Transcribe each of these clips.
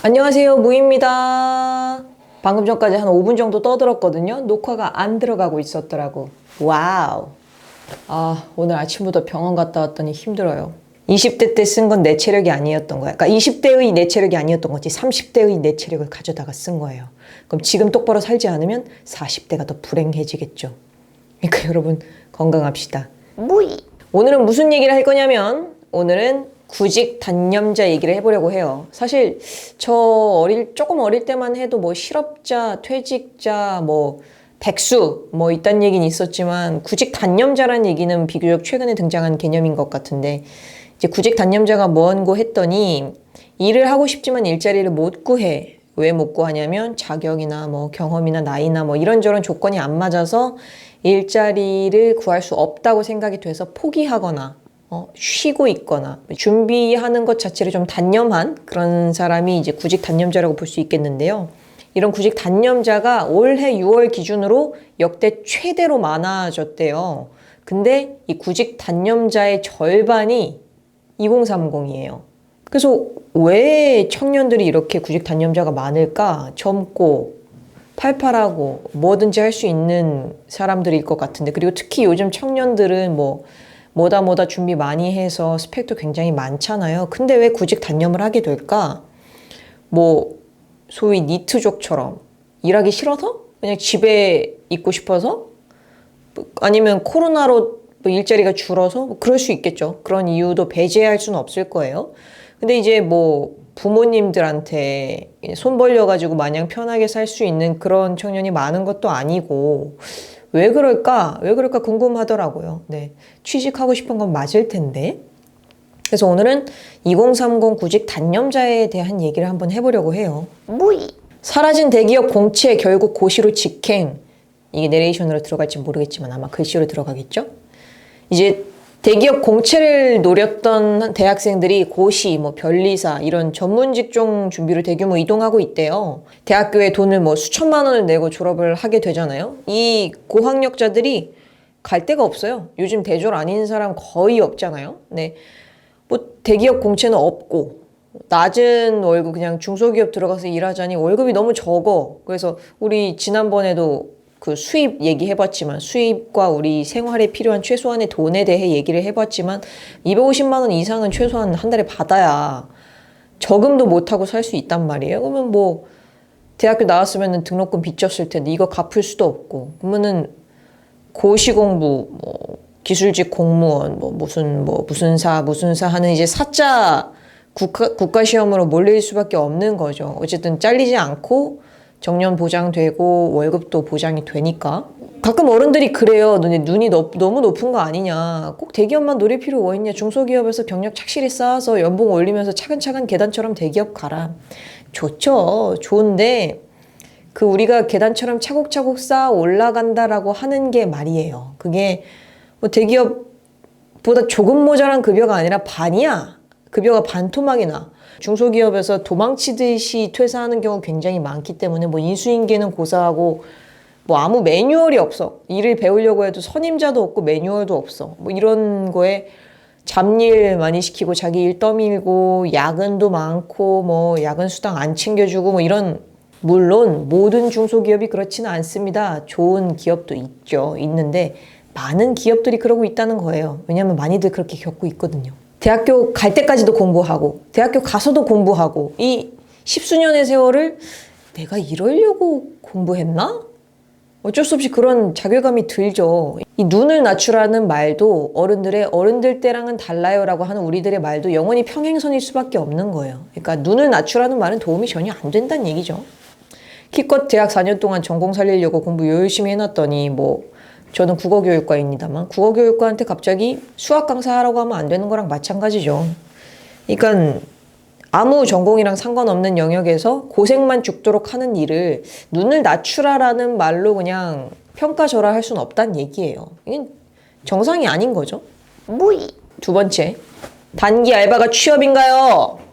안녕하세요, 무입니다. 방금 전까지 한 5분 정도 떠들었거든요. 녹화가 안 들어가고 있었더라고. 와우. 오늘 아침부터 병원 갔다 왔더니 힘들어요. 20대 때 쓴 건 내 체력이 아니었던 거야. 그러니까 20대의 내 체력이 아니었던 거지. 30대의 내 체력을 가져다가 쓴 거예요. 그럼 지금 똑바로 살지 않으면 40대가 더 불행해지겠죠. 그러니까 여러분 건강합시다. 무이. 오늘은 무슨 얘기를 할 거냐면 오늘은 구직 단념자 얘기를 해보려고 해요. 사실 저 조금 어릴 때만 해도 뭐 실업자, 퇴직자, 뭐 백수 뭐 이딴 얘기는 있었지만 구직 단념자라는 얘기는 비교적 최근에 등장한 개념인 것 같은데, 이제 구직 단념자가 뭔고 했더니 일을 하고 싶지만 일자리를 못 구해. 왜 못 구하냐면 자격이나 뭐 경험이나 나이나 뭐 이런저런 조건이 안 맞아서 일자리를 구할 수 없다고 생각이 돼서 포기하거나 쉬고 있거나 준비하는 것 자체를 좀 단념한 그런 사람이 이제 구직 단념자라고 볼 수 있겠는데요. 이런 구직 단념자가 올해 6월 기준으로 역대 최대로 많아졌대요. 근데 이 구직 단념자의 절반이 2030이에요. 그래서 왜 청년들이 이렇게 구직 단념자가 많을까? 젊고 팔팔하고 뭐든지 할 수 있는 사람들일 것 같은데, 그리고 특히 요즘 청년들은 뭐다 준비 많이 해서 스펙도 굉장히 많잖아요. 근데 왜 구직 단념을 하게 될까? 뭐 소위 니트족처럼 일하기 싫어서? 그냥 집에 있고 싶어서? 아니면 코로나로 뭐 일자리가 줄어서? 뭐 그럴 수 있겠죠. 그런 이유도 배제할 수는 없을 거예요. 근데 이제 뭐 부모님들한테 손 벌려가지고 마냥 편하게 살 수 있는 그런 청년이 많은 것도 아니고, 왜 그럴까? 왜 그럴까 궁금하더라고요. 네. 취직하고 싶은 건 맞을 텐데. 그래서 오늘은 2030 구직 단념자에 대한 얘기를 한번 해보려고 해요. 무이. 사라진 대기업 공채 결국 고시로 직행. 이게 내레이션으로 들어갈지 모르겠지만 아마 글씨로 들어가겠죠? 이제 대기업 공채를 노렸던 대학생들이 고시, 뭐 변리사 이런 전문 직종 준비로 대규모 이동하고 있대요. 대학교에 돈을 뭐 수천만 원을 내고 졸업을 하게 되잖아요. 이 고학력자들이 갈 데가 없어요. 요즘 대졸 아닌 사람 거의 없잖아요. 네. 뭐 대기업 공채는 없고 낮은 월급, 그냥 중소기업 들어가서 일하자니 월급이 너무 적어. 그래서 우리 지난번에도 그 수입 얘기해봤지만, 수입과 우리 생활에 필요한 최소한의 돈에 대해 얘기를 해봤지만 250만 원 이상은 최소한 한 달에 받아야 저금도 못하고 살 수 있단 말이에요. 그러면 뭐 대학교 나왔으면 등록금 빚졌을 텐데 이거 갚을 수도 없고, 그러면은 고시 공부, 뭐 기술직 공무원, 뭐 무슨 사 하는 이제 사자 국가 시험으로 몰릴 수밖에 없는 거죠. 어쨌든 잘리지 않고 정년 보장되고 월급도 보장이 되니까. 가끔 어른들이 그래요. 눈이 너무 높은 거 아니냐. 꼭 대기업만 노릴 필요 뭐 있냐. 중소기업에서 경력 착실히 쌓아서 연봉 올리면서 차근차근 계단처럼 대기업 가라. 좋죠. 좋은데 그 우리가 계단처럼 차곡차곡 쌓아 올라간다라고 하는 게 말이에요. 그게 뭐 대기업보다 조금 모자란 급여가 아니라 반이야. 급여가 반토막이 나. 중소기업에서 도망치듯이 퇴사하는 경우 굉장히 많기 때문에 뭐 인수인계는 고사하고 뭐 아무 매뉴얼이 없어. 일을 배우려고 해도 선임자도 없고 매뉴얼도 없어. 뭐 이런 거에 잡일 많이 시키고 자기 일 떠밀고 야근도 많고 뭐 야근 수당 안 챙겨주고 뭐 이런. 물론 모든 중소기업이 그렇지는 않습니다. 좋은 기업도 있는데 많은 기업들이 그러고 있다는 거예요. 왜냐하면 많이들 그렇게 겪고 있거든요. 대학교 갈 때까지도 공부하고 대학교 가서도 공부하고 이 십수년의 세월을 내가 이러려고 공부했나? 어쩔 수 없이 그런 자괴감이 들죠. 이 눈을 낮추라는 말도 어른들 때랑은 달라요라고 하는 우리들의 말도 영원히 평행선일 수밖에 없는 거예요. 그러니까 눈을 낮추라는 말은 도움이 전혀 안 된다는 얘기죠. 기껏 대학 4년 동안 전공 살리려고 공부 열심히 해놨더니 뭐 저는 국어교육과입니다만 국어교육과한테 갑자기 수학 강사하라고 하면 안 되는 거랑 마찬가지죠. 그러니까 아무 전공이랑 상관없는 영역에서 고생만 죽도록 하는 일을 눈을 낮추라라는 말로 그냥 평가절하할 수는 없다는 얘기예요. 이게 정상이 아닌 거죠. 무이. 두 번째, 단기 알바가 취업인가요?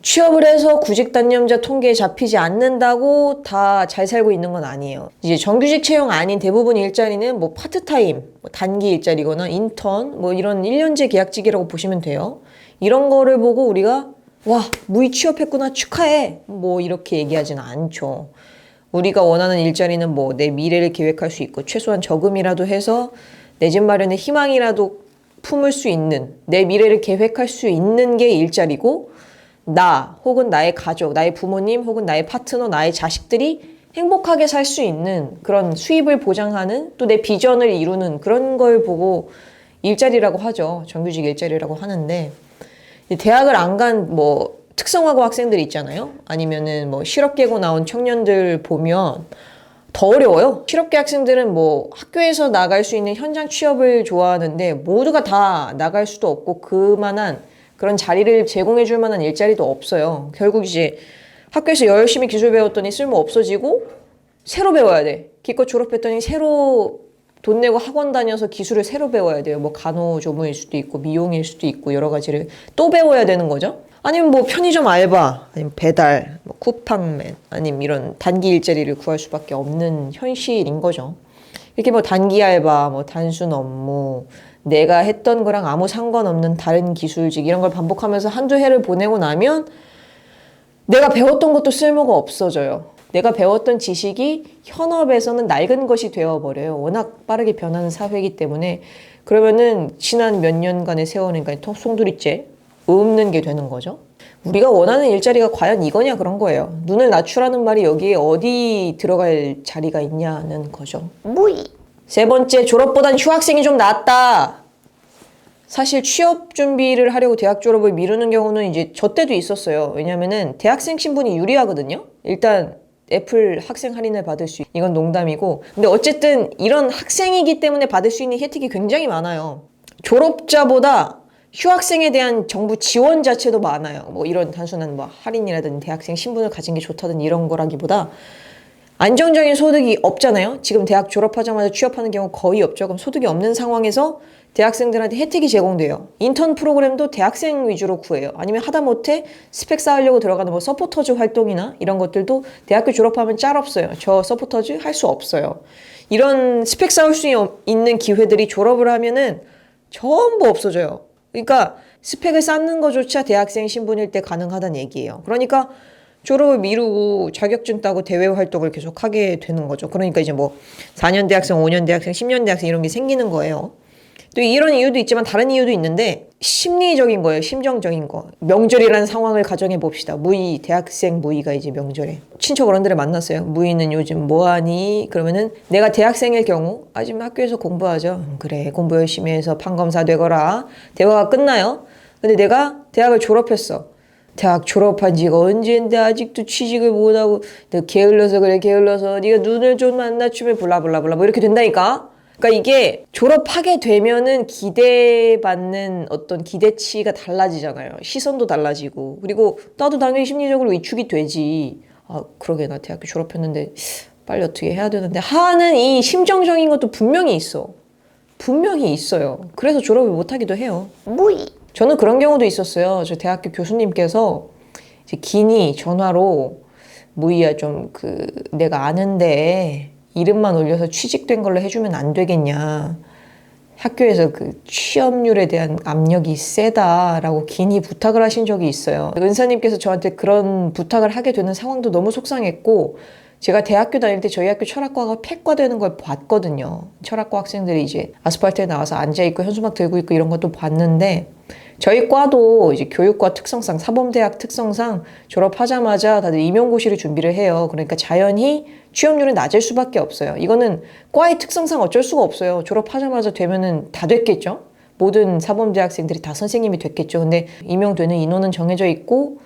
취업을 해서 구직 단념자 통계에 잡히지 않는다고 다 잘 살고 있는 건 아니에요. 이제 정규직 채용 아닌 대부분 일자리는 뭐 파트타임, 뭐 단기 일자리거나 인턴, 뭐 이런 1년제 계약직이라고 보시면 돼요. 이런 거를 보고 우리가 와, 무이 취업했구나, 축하해. 뭐 이렇게 얘기하지는 않죠. 우리가 원하는 일자리는 뭐 내 미래를 계획할 수 있고 최소한 저금이라도 해서 내 집 마련의 희망이라도 품을 수 있는, 내 미래를 계획할 수 있는 게 일자리고, 나 혹은 나의 가족, 나의 부모님 혹은 나의 파트너, 나의 자식들이 행복하게 살 수 있는 그런 수입을 보장하는, 또 내 비전을 이루는 그런 걸 보고 일자리라고 하죠. 정규직 일자리라고 하는데, 대학을 안 간 뭐 특성화고 학생들 있잖아요. 아니면은 뭐 실업계고 나온 청년들 보면 더 어려워요. 실업계 학생들은 뭐 학교에서 나갈 수 있는 현장 취업을 좋아하는데 모두가 다 나갈 수도 없고 그만한 그런 자리를 제공해 줄 만한 일자리도 없어요. 결국 이제 학교에서 열심히 기술 배웠더니 쓸모 없어지고 새로 배워야 돼. 기껏 졸업했더니 새로 돈 내고 학원 다녀서 기술을 새로 배워야 돼요. 뭐 간호조무일 수도 있고 미용일 수도 있고 여러 가지를 또 배워야 되는 거죠. 아니면 뭐 편의점 알바, 아니면 배달, 뭐 쿠팡맨, 아니면 이런 단기 일자리를 구할 수밖에 없는 현실인 거죠. 이렇게 뭐 단기 알바, 뭐 단순 업무, 내가 했던 거랑 아무 상관없는 다른 기술직 이런 걸 반복하면서 한두 해를 보내고 나면 내가 배웠던 것도 쓸모가 없어져요. 내가 배웠던 지식이 현업에서는 낡은 것이 되어버려요. 워낙 빠르게 변하는 사회이기 때문에. 그러면은 지난 몇 년간의 세월은 그러니까 송두리째 없는 게 되는 거죠. 우리가 원하는 일자리가 과연 이거냐 그런 거예요. 눈을 낮추라는 말이 여기에 어디 들어갈 자리가 있냐는 거죠. 무이. 세 번째, 졸업보단 휴학생이 좀 낫다. 사실 취업 준비를 하려고 대학 졸업을 미루는 경우는 이제 저 때도 있었어요. 왜냐면은 대학생 신분이 유리하거든요. 일단 애플 학생 할인을 받을 수 이건 농담이고, 근데 어쨌든 이런 학생이기 때문에 받을 수 있는 혜택이 굉장히 많아요. 졸업자보다 휴학생에 대한 정부 지원 자체도 많아요. 뭐 이런 단순한 뭐 할인이라든지 대학생 신분을 가진 게 좋다든 이런 거라기보다 안정적인 소득이 없잖아요. 지금 대학 졸업하자마자 취업하는 경우 거의 없죠. 그럼 소득이 없는 상황에서 대학생들한테 혜택이 제공돼요. 인턴 프로그램도 대학생 위주로 구해요. 아니면 하다못해 스펙 쌓으려고 들어가는 뭐 서포터즈 활동이나 이런 것들도 대학교 졸업하면 짤 없어요. 저 서포터즈 할 수 없어요. 이런 스펙 쌓을 수 있는 기회들이 졸업을 하면은 전부 없어져요. 그러니까 스펙을 쌓는 것조차 대학생 신분일 때 가능하다는 얘기예요. 그러니까 졸업을 미루고 자격증 따고 대외 활동을 계속 하게 되는 거죠. 그러니까 이제 뭐 4년 대학생, 5년 대학생, 10년 대학생 이런 게 생기는 거예요. 또 이런 이유도 있지만 다른 이유도 있는데 심리적인 거예요. 심정적인 거. 명절이라는 상황을 가정해 봅시다. 무이, 대학생 무이가 이제 명절에 친척 어른들을 만났어요. 무이는 요즘 뭐하니? 그러면은 내가 대학생일 경우 아직 학교에서 공부하죠. 그래, 공부 열심히 해서 판검사 되거라. 대화가 끝나요. 근데 내가 대학을 졸업했어. 대학 졸업한 지가 언제인데 아직도 취직을 못하고 너 게을러서 그래, 게을러서 네가 눈을 좀 안 낮추면 블라블라블라 뭐 이렇게 된다니까. 그러니까 이게 졸업하게 되면은 기대받는 어떤 기대치가 달라지잖아요. 시선도 달라지고. 그리고 나도 당연히 심리적으로 위축이 되지. 아, 그러게 나 대학교 졸업했는데 빨리 어떻게 해야 되는데 하는 이 심정적인 것도 분명히 있어. 분명히 있어요. 그래서 졸업을 못하기도 해요. 무이. 저는 그런 경우도 있었어요. 저 대학교 교수님께서 이제 긴이 전화로 무이야 좀 내가 아는데 이름만 올려서 취직된 걸로 해주면 안 되겠냐. 학교에서 취업률에 대한 압력이 세다라고 긴히 부탁을 하신 적이 있어요. 은사님께서 저한테 그런 부탁을 하게 되는 상황도 너무 속상했고, 제가 대학교 다닐 때 저희 학교 철학과가 폐과되는 걸 봤거든요. 철학과 학생들이 이제 아스팔트에 나와서 앉아있고 현수막 들고 있고 이런 것도 봤는데, 저희 과도 이제 교육과 특성상, 사범대학 특성상 졸업하자마자 다들 임용고시를 준비를 해요. 그러니까 자연히 취업률은 낮을 수밖에 없어요. 이거는 과의 특성상 어쩔 수가 없어요. 졸업하자마자 되면은 다 됐겠죠? 모든 사범대학생들이 다 선생님이 됐겠죠. 근데 임용되는 인원은 정해져 있고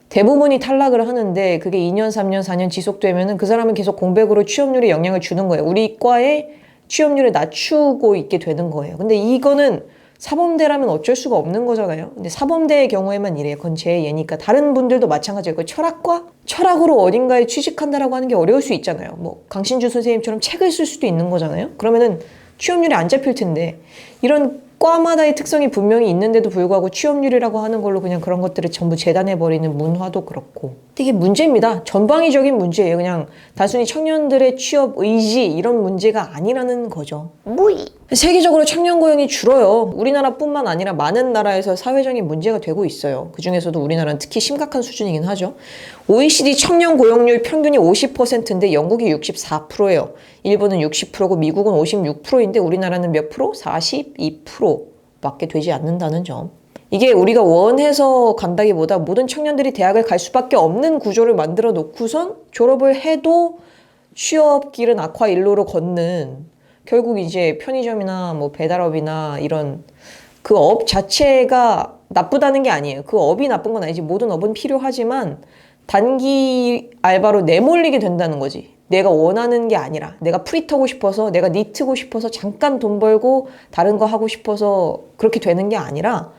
대부분이 탈락을 하는데 그게 2년, 3년, 4년 지속되면은 그 사람은 계속 공백으로 취업률에 영향을 주는 거예요. 우리 과의 취업률을 낮추고 있게 되는 거예요. 근데 이거는 사범대라면 어쩔 수가 없는 거잖아요. 근데 사범대의 경우에만 이래요. 그건 제 예니까. 다른 분들도 마찬가지예요. 철학과? 철학으로 어딘가에 취직한다라고 하는 게 어려울 수 있잖아요. 뭐 강신주 선생님처럼 책을 쓸 수도 있는 거잖아요. 그러면은 취업률이 안 잡힐 텐데 이런 과마다의 특성이 분명히 있는데도 불구하고 취업률이라고 하는 걸로 그냥 그런 것들을 전부 재단해버리는 문화도 그렇고 되게 문제입니다. 전방위적인 문제예요. 그냥 단순히 청년들의 취업 의지 이런 문제가 아니라는 거죠. 무이. 세계적으로 청년 고용이 줄어요. 우리나라뿐만 아니라 많은 나라에서 사회적인 문제가 되고 있어요. 그중에서도 우리나라는 특히 심각한 수준이긴 하죠. OECD 청년 고용률 평균이 50%인데 영국이 64%예요. 일본은 60%고 미국은 56%인데 우리나라는 몇 프로? 42%밖에 되지 않는다는 점. 이게 우리가 원해서 간다기보다 모든 청년들이 대학을 갈 수밖에 없는 구조를 만들어 놓고선 졸업을 해도 취업길은 악화일로로 걷는, 결국 이제 편의점이나 뭐 배달업이나 이런 그 업 자체가 나쁘다는 게 아니에요. 그 업이 나쁜 건 아니지. 모든 업은 필요하지만 단기 알바로 내몰리게 된다는 거지. 내가 원하는 게 아니라, 내가 프리트고 싶어서, 내가 니트고 싶어서, 잠깐 돈 벌고 다른 거 하고 싶어서 그렇게 되는 게 아니라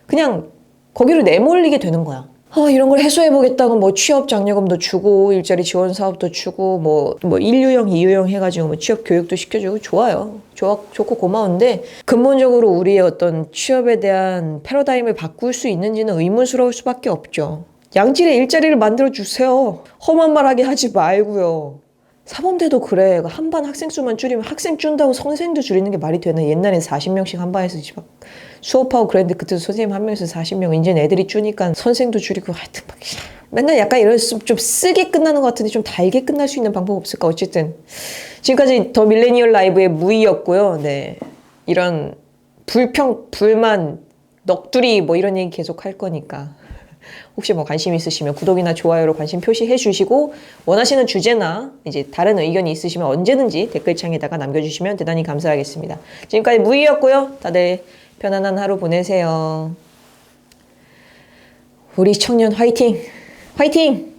그냥 거기로 내몰리게 되는 거야. 이런 걸 해소해보겠다고 뭐 취업 장려금도 주고 일자리 지원 사업도 주고 뭐 1유형, 2유형 해가지고 뭐 취업 교육도 시켜주고 좋아요. 좋고 고마운데 근본적으로 우리의 어떤 취업에 대한 패러다임을 바꿀 수 있는지는 의문스러울 수밖에 없죠. 양질의 일자리를 만들어 주세요. 험한 말 하게 하지 말고요. 사범대도 그래. 한 반 학생 수만 줄이면 학생 준다고 선생도 줄이는 게 말이 되나? 옛날엔 40명씩 한 반에서 막 수업하고 그랬는데 그때도 선생님 한 명에서 40명. 이제는 애들이 주니까 선생도 줄이고 하여튼 막 맨날 약간 이런 좀 쓰게 끝나는 것 같은데 좀 달게 끝날 수 있는 방법 없을까? 어쨌든 지금까지 더 밀레니얼 라이브의 무이였고요. 네, 이런 불평, 불만, 넋두리 뭐 이런 얘기 계속 할 거니까 혹시 뭐 관심 있으시면 구독이나 좋아요로 관심 표시해 주시고 원하시는 주제나 이제 다른 의견이 있으시면 언제든지 댓글창에다가 남겨주시면 대단히 감사하겠습니다. 지금까지 무이였고요. 다들 편안한 하루 보내세요. 우리 청년 화이팅! 화이팅!